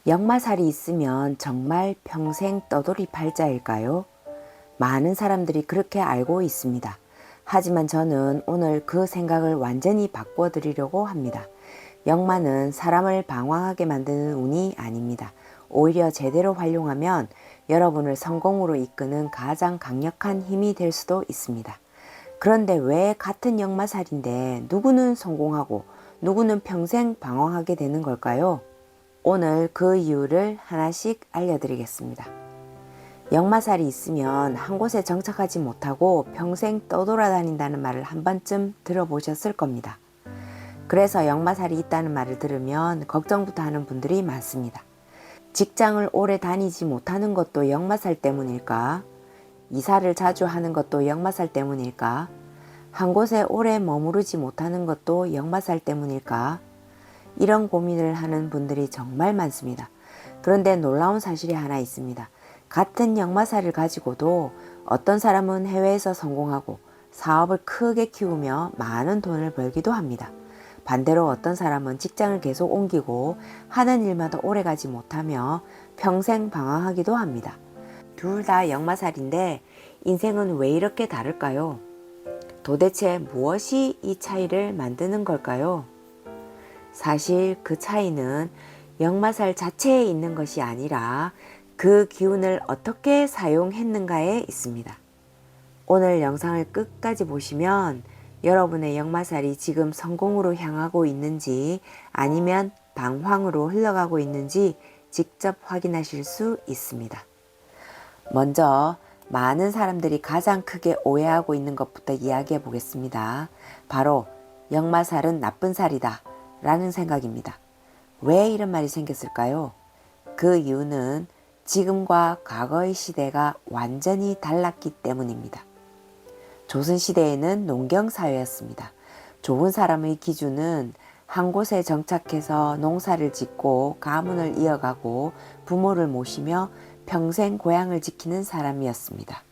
역마살이 있으면 정말 평생 떠돌이 팔자일까요? 많은 사람들이 그렇게 알고 있습니다. 하지만 저는 오늘 그 생각을 완전히 바꿔드리려고 합니다. 역마는 사람을 방황하게 만드는 운이 아닙니다. 오히려 제대로 활용하면 여러분을 성공으로 이끄는 가장 강력한 힘이 될 수도 있습니다. 그런데 왜 같은 역마살인데 누구는 성공하고 누구는 평생 방황하게 되는 걸까요? 오늘 그 이유를 하나씩 알려드리겠습니다. 역마살이 있으면 한 곳에 정착하지 못하고 평생 떠돌아다닌다는 말을 한 번쯤 들어보셨을 겁니다. 그래서 역마살이 있다는 말을 들으면 걱정부터 하는 분들이 많습니다. 직장을 오래 다니지 못하는 것도 역마살 때문일까? 이사를 자주 하는 것도 역마살 때문일까? 한 곳에 오래 머무르지 못하는 것도 역마살 때문일까? 이런 고민을 하는 분들이 정말 많습니다. 그런데 놀라운 사실이 하나 있습니다. 같은 역마살을 가지고도 어떤 사람은 해외에서 성공하고 사업을 크게 키우며 많은 돈을 벌기도 합니다. 반대로 어떤 사람은 직장을 계속 옮기고 하는 일마다 오래가지 못하며 평생 방황하기도 합니다. 둘 다 역마살인데 인생은 왜 이렇게 다를까요? 도대체 무엇이 이 차이를 만드는 걸까요? 사실 그 차이는 역마살 자체에 있는 것이 아니라 그 기운을 어떻게 사용했는가에 있습니다. 오늘 영상을 끝까지 보시면 여러분의 역마살이 지금 성공으로 향하고 있는지 아니면 방황으로 흘러가고 있는지 직접 확인하실 수 있습니다. 먼저 많은 사람들이 가장 크게 오해하고 있는 것부터 이야기해 보겠습니다. 바로 역마살은 나쁜 살이다 라는 생각입니다. 왜 이런 말이 생겼을까요? 그 이유는 지금과 과거의 시대가 완전히 달랐기 때문입니다. 조선시대에는 농경사회였습니다. 좋은 사람의 기준은 한 곳에 정착해서 농사를 짓고 가문을 이어가고 부모를 모시며 평생 고향을 지키는 사람이었습니다.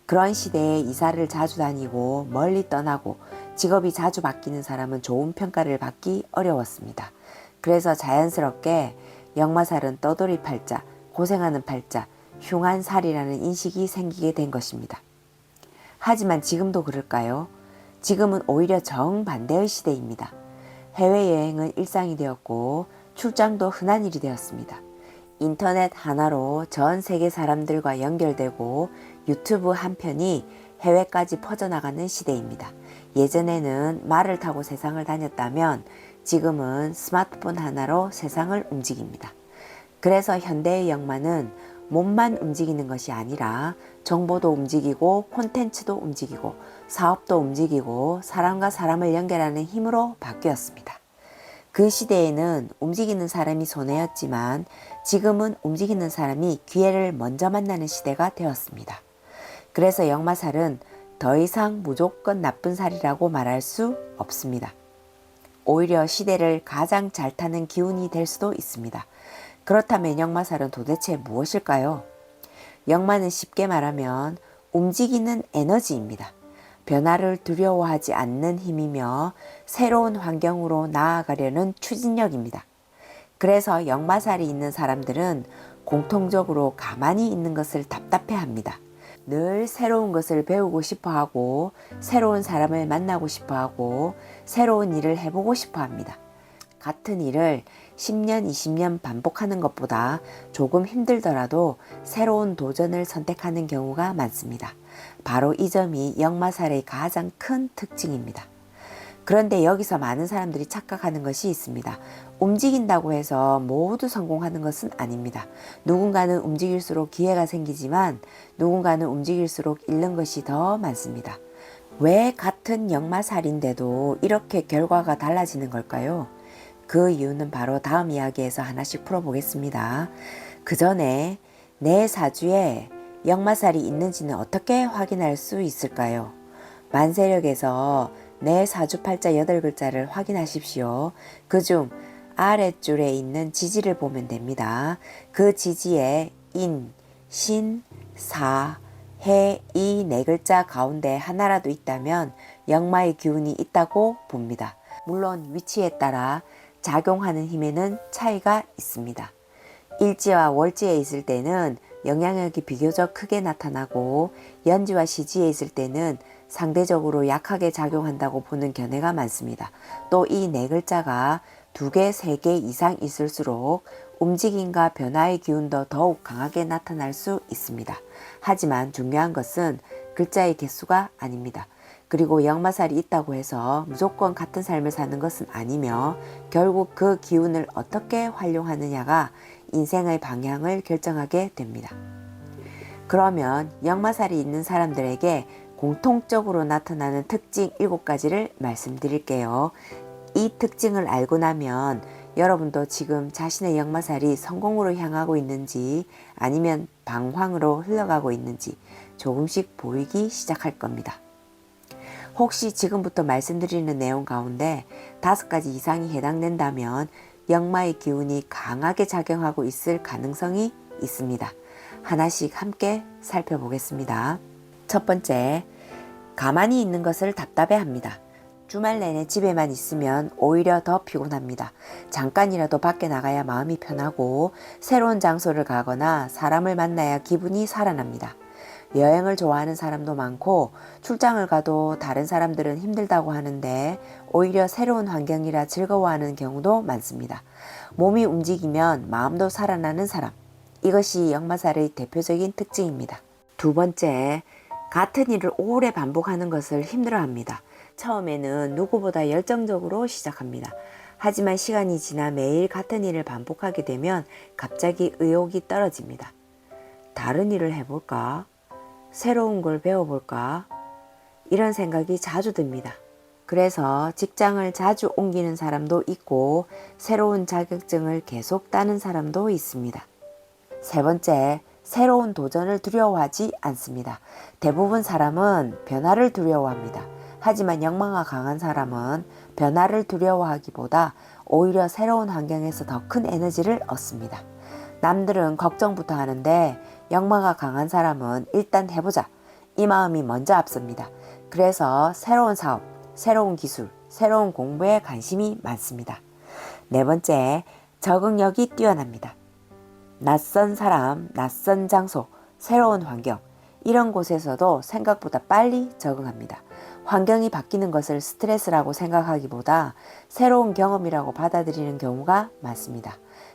그런 시대에 이사를 자주 다니고 멀리 떠나고 직업이 자주 바뀌는 사람은 좋은 평가를 받기 어려웠습니다. 그래서 자연스럽게 역마살은 떠돌이 팔자, 고생하는 팔자, 흉한 살이라는 인식이 생기게 된 것입니다. 하지만 지금도 그럴까요? 지금은 오히려 정반대의 시대입니다. 해외여행은 일상이 되었고 출장도 흔한 일이 되었습니다. 인터넷 하나로 전 세계 사람들과 연결되고 유튜브 한 편이 해외까지 퍼져나가는 시대입니다. 예전에는 말을 타고 세상을 다녔다면 지금은 스마트폰 하나로 세상을 움직입니다. 그래서 현대의 역마는 몸만 움직이는 것이 아니라 정보도 움직이고 콘텐츠도 움직이고 사업도 움직이고 사람과 사람을 연결하는 힘으로 바뀌었습니다. 그 시대에는 움직이는 사람이 손해였지만 지금은 움직이는 사람이 기회를 먼저 만나는 시대가 되었습니다. 그래서 역마살은 더 이상 무조건 나쁜 살이라고 말할 수 없습니다. 오히려 시대를 가장 잘 타는 기운이 될 수도 있습니다. 그렇다면 역마살은 도대체 무엇일까요? 역마는 쉽게 말하면 움직이는 에너지입니다. 변화를 두려워하지 않는 힘이며 새로운 환경으로 나아가려는 추진력입니다. 그래서 역마살이 있는 사람들은 공통적으로 가만히 있는 것을 답답해합니다. 늘 새로운 것을 배우고 싶어하고 새로운 사람을 만나고 싶어하고 새로운 일을 해보고 싶어합니다. 같은 일을 10년, 20년 반복하는 것보다 조금 힘들더라도 새로운 도전을 선택하는 경우가 많습니다. 바로 이 점이 역마살의 가장 큰 특징입니다. 그런데 여기서 많은 사람들이 착각하는 것이 있습니다. 움직인다고 해서 모두 성공하는 것은 아닙니다. 누군가는 움직일수록 기회가 생기지만 누군가는 움직일수록 잃는 것이 더 많습니다. 왜 같은 역마살인데도 이렇게 결과가 달라지는 걸까요? 그 이유는 바로 다음 이야기에서 하나씩 풀어보겠습니다. 그 전에 내 사주에 역마살이 있는지는 어떻게 확인할 수 있을까요? 만세력에서 내 사주팔자 8글자를 확인하십시오. 그중 아랫줄에 있는 지지를 보면 됩니다. 그 지지에 인, 신, 사, 해, 이 4글자 가운데 하나라도 있다면 역마의 기운이 있다고 봅니다. 물론 위치에 따라 작용하는 힘에는 차이가 있습니다. 일지와 월지에 있을 때는 영향력이 비교적 크게 나타나고 연지와 시지에 있을 때는 상대적으로 약하게 작용한다고 보는 견해가 많습니다. 또 이 네 글자가 2개, 3개 이상 있을수록 움직임과 변화의 기운도 더욱 강하게 나타날 수 있습니다. 하지만 중요한 것은 글자의 개수가 아닙니다. 그리고 역마살이 있다고 해서 무조건 같은 삶을 사는 것은 아니며 결국 그 기운을 어떻게 활용하느냐가 인생의 방향을 결정하게 됩니다. 그러면 역마살이 있는 사람들에게 공통적으로 나타나는 특징 7가지를 말씀드릴게요. 이 특징을 알고 나면 여러분도 지금 자신의 역마살이 성공으로 향하고 있는지 아니면 방황으로 흘러가고 있는지 조금씩 보이기 시작할 겁니다. 혹시 지금부터 말씀드리는 내용 가운데 5가지 이상이 해당된다면 역마의 기운이 강하게 작용하고 있을 가능성이 있습니다. 하나씩 함께 살펴보겠습니다. 첫 번째, 가만히 있는 것을 답답해합니다. 주말 내내 집에만 있으면 오히려 더 피곤합니다. 잠깐이라도 밖에 나가야 마음이 편하고 새로운 장소를 가거나 사람을 만나야 기분이 살아납니다. 여행을 좋아하는 사람도 많고 출장을 가도 다른 사람들은 힘들다고 하는데 오히려 새로운 환경이라 즐거워하는 경우도 많습니다. 몸이 움직이면 마음도 살아나는 사람. 이것이 역마살의 대표적인 특징입니다. 두 번째, 같은 일을 오래 반복하는 것을 힘들어합니다. 처음에는 누구보다 열정적으로 시작합니다. 하지만 시간이 지나 매일 같은 일을 반복하게 되면 갑자기 의욕이 떨어집니다. 다른 일을 해볼까? 새로운 걸 배워볼까? 이런 생각이 자주 듭니다. 그래서 직장을 자주 옮기는 사람도 있고 새로운 자격증을 계속 따는 사람도 있습니다. 세 번째, 새로운 도전을 두려워하지 않습니다. 대부분 사람은 변화를 두려워합니다. 하지만 역마가 강한 사람은 변화를 두려워하기보다 오히려 새로운 환경에서 더 큰 에너지를 얻습니다. 남들은 걱정부터 하는데 역마가 강한 사람은 일단 해보자. 이 마음이 먼저 앞섭니다. 그래서 새로운 사업, 새로운 기술, 새로운 공부에 관심이 많습니다. 네 번째, 적응력이 뛰어납니다. 낯선 사람, 낯선 장소, 새로운 환경, 이런 곳에서도 생각보다 빨리 적응합니다. 환경이 바뀌는 것을 스트레스라고 생각하기보다 새로운 경험이라고 받아들이는 경우가 많습니다.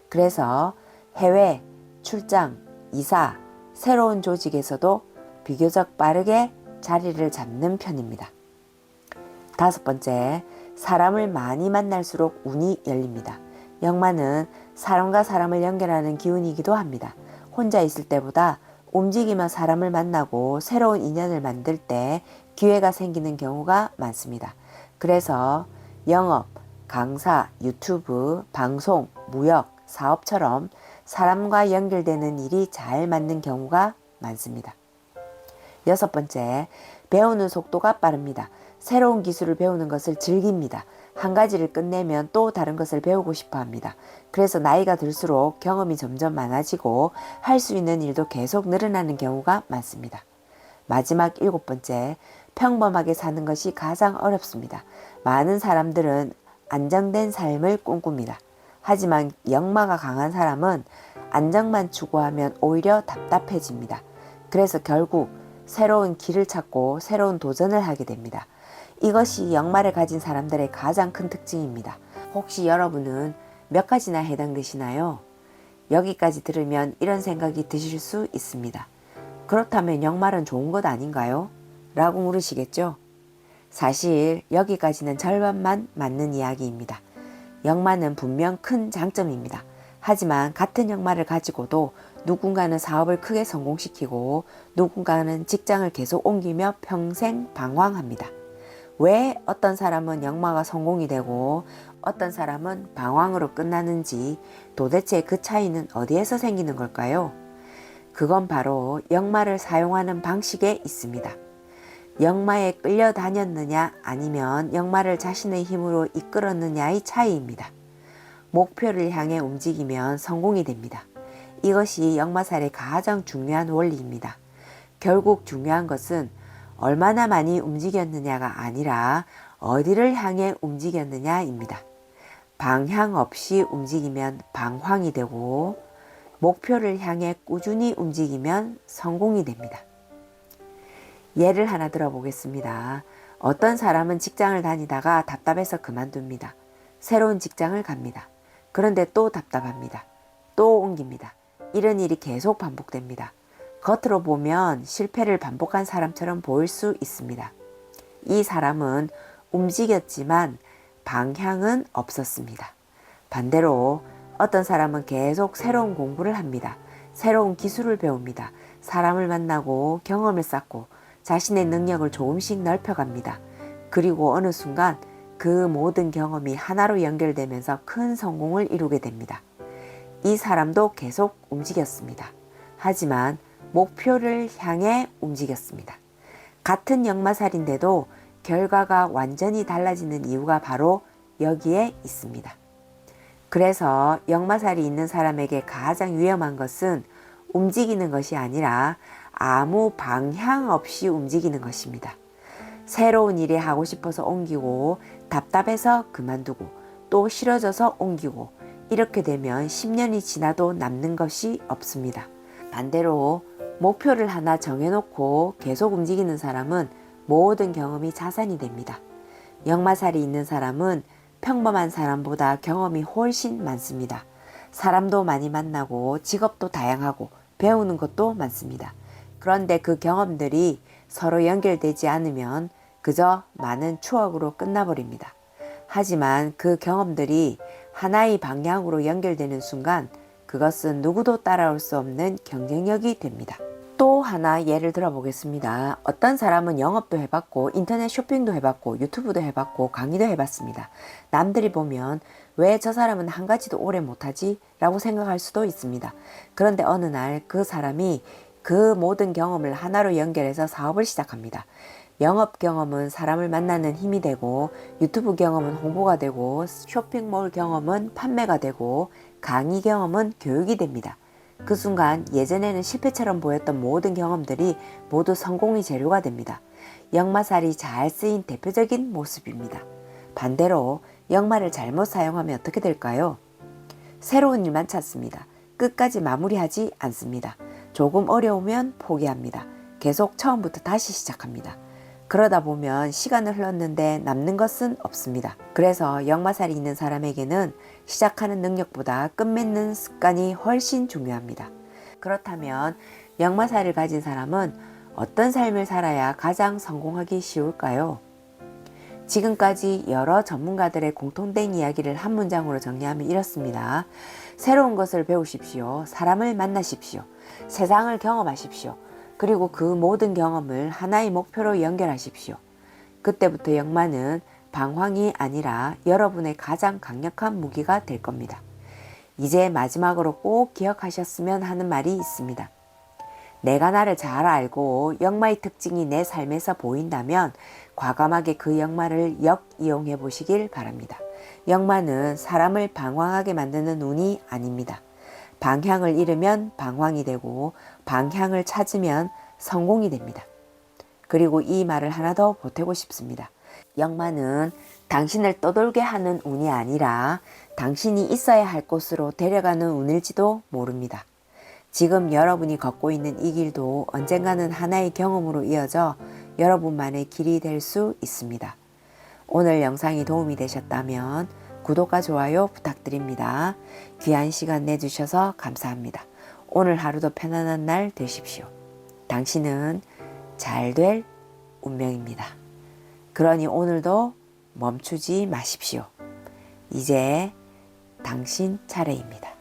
그래서 해외, 출장, 이사, 새로운 조직에서도 비교적 빠르게 자리를 잡는 편입니다. 다섯 번째, 사람을 많이 만날수록 운이 열립니다. 역마는 사람과 사람을 연결하는 기운이기도 합니다. 혼자 있을 때보다 움직이며 사람을 만나고 새로운 인연을 만들 때 기회가 생기는 경우가 많습니다. 그래서 영업, 강사, 유튜브, 방송, 무역, 사업처럼 사람과 연결되는 일이 잘 맞는 경우가 많습니다. 여섯 번째, 배우는 속도가 빠릅니다. 새로운 기술을 배우는 것을 즐깁니다. 한 가지를 끝내면 또 다른 것을 배우고 싶어 합니다. 그래서 나이가 들수록 경험이 점점 많아지고 할 수 있는 일도 계속 늘어나는 경우가 많습니다. 마지막 7번째, 평범하게 사는 것이 가장 어렵습니다. 많은 사람들은 안정된 삶을 꿈꿉니다. 하지만 역마가 강한 사람은 안정만 추구하면 오히려 답답해집니다. 그래서 결국 새로운 길을 찾고 새로운 도전을 하게 됩니다. 이것이 역마를 가진 사람들의 가장 큰 특징입니다. 혹시 여러분은 몇 가지나 해당되시나요? 여기까지 들으면 이런 생각이 드실 수 있습니다. 그렇다면 역마는 좋은 것 아닌가요? 라고 물으시겠죠? 사실 여기까지는 절반만 맞는 이야기입니다. 역마는 분명 큰 장점입니다. 하지만 같은 역마를 가지고도 누군가는 사업을 크게 성공시키고 누군가는 직장을 계속 옮기며 평생 방황합니다. 왜 어떤 사람은 역마가 성공이 되고 어떤 사람은 방황으로 끝나는지 도대체 그 차이는 어디에서 생기는 걸까요? 그건 바로 역마를 사용하는 방식에 있습니다. 역마에 끌려다녔느냐 아니면 역마를 자신의 힘으로 이끌었느냐의 차이입니다. 목표를 향해 움직이면 성공이 됩니다. 이것이 역마살의 가장 중요한 원리입니다. 결국 중요한 것은 얼마나 많이 움직였느냐가 아니라 어디를 향해 움직였느냐입니다. 방향 없이 움직이면 방황이 되고 목표를 향해 꾸준히 움직이면 성공이 됩니다. 예를 하나 들어보겠습니다. 어떤 사람은 직장을 다니다가 답답해서 그만둡니다. 새로운 직장을 갑니다. 그런데 또 답답합니다. 또 옮깁니다. 이런 일이 계속 반복됩니다. 겉으로 보면 실패를 반복한 사람처럼 보일 수 있습니다. 이 사람은 움직였지만 방향은 없었습니다. 반대로 어떤 사람은 계속 새로운 공부를 합니다. 새로운 기술을 배웁니다. 사람을 만나고 경험을 쌓고 자신의 능력을 조금씩 넓혀갑니다. 그리고 어느 순간 그 모든 경험이 하나로 연결되면서 큰 성공을 이루게 됩니다. 이 사람도 계속 움직였습니다. 하지만 목표를 향해 움직였습니다. 같은 역마살인데도 결과가 완전히 달라지는 이유가 바로 여기에 있습니다. 그래서 역마살이 있는 사람에게 가장 위험한 것은 움직이는 것이 아니라 아무 방향 없이 움직이는 것입니다. 새로운 일에 하고 싶어서 옮기고 답답해서 그만두고 또 싫어져서 옮기고 이렇게 되면 10년이 지나도 남는 것이 없습니다. 반대로 목표를 하나 정해놓고 계속 움직이는 사람은 모든 경험이 자산이 됩니다. 역마살이 있는 사람은 평범한 사람보다 경험이 훨씬 많습니다. 사람도 많이 만나고 직업도 다양하고 배우는 것도 많습니다. 그런데 그 경험들이 서로 연결되지 않으면 그저 많은 추억으로 끝나버립니다. 하지만 그 경험들이 하나의 방향으로 연결되는 순간 그것은 누구도 따라올 수 없는 경쟁력이 됩니다. 또 하나 예를 들어보겠습니다. 어떤 사람은 영업도 해봤고 인터넷 쇼핑도 해봤고 유튜브도 해봤고 강의도 해봤습니다. 남들이 보면 왜 저 사람은 한 가지도 오래 못하지? 라고 생각할 수도 있습니다. 그런데 어느 날 그 사람이 그 모든 경험을 하나로 연결해서 사업을 시작합니다. 영업 경험은 사람을 만나는 힘이 되고 유튜브 경험은 홍보가 되고 쇼핑몰 경험은 판매가 되고 강의 경험은 교육이 됩니다. 그 순간 예전에는 실패처럼 보였던 모든 경험들이 모두 성공의 재료가 됩니다. 역마살이 잘 쓰인 대표적인 모습입니다. 반대로 역마를 잘못 사용하면 어떻게 될까요? 새로운 일만 찾습니다. 끝까지 마무리하지 않습니다. 조금 어려우면 포기합니다. 계속 처음부터 다시 시작합니다. 그러다 보면 시간을 흘렀는데 남는 것은 없습니다. 그래서 역마살이 있는 사람에게는 시작하는 능력보다 끝맺는 습관이 훨씬 중요합니다. 그렇다면 역마살을 가진 사람은 어떤 삶을 살아야 가장 성공하기 쉬울까요? 지금까지 여러 전문가들의 공통된 이야기를 한 문장으로 정리하면 이렇습니다. 새로운 것을 배우십시오. 사람을 만나십시오. 세상을 경험하십시오. 그리고 그 모든 경험을 하나의 목표로 연결하십시오. 그때부터 역마는 방황이 아니라 여러분의 가장 강력한 무기가 될 겁니다. 이제 마지막으로 꼭 기억하셨으면 하는 말이 있습니다. 내가 나를 잘 알고 역마의 특징이 내 삶에서 보인다면 과감하게 그 역마를 역이용해 보시길 바랍니다. 역마는 사람을 방황하게 만드는 운이 아닙니다. 방향을 잃으면 방황이 되고 방향을 찾으면 성공이 됩니다. 그리고 이 말을 하나 더 보태고 싶습니다. 역마는 당신을 떠돌게 하는 운이 아니라 당신이 있어야 할 곳으로 데려가는 운일지도 모릅니다. 지금 여러분이 걷고 있는 이 길도 언젠가는 하나의 경험으로 이어져 여러분만의 길이 될 수 있습니다. 오늘 영상이 도움이 되셨다면 구독과 좋아요 부탁드립니다. 귀한 시간 내주셔서 감사합니다. 오늘 하루도 편안한 날 되십시오. 당신은 잘 될 운명입니다. 그러니 오늘도 멈추지 마십시오. 이제 당신 차례입니다.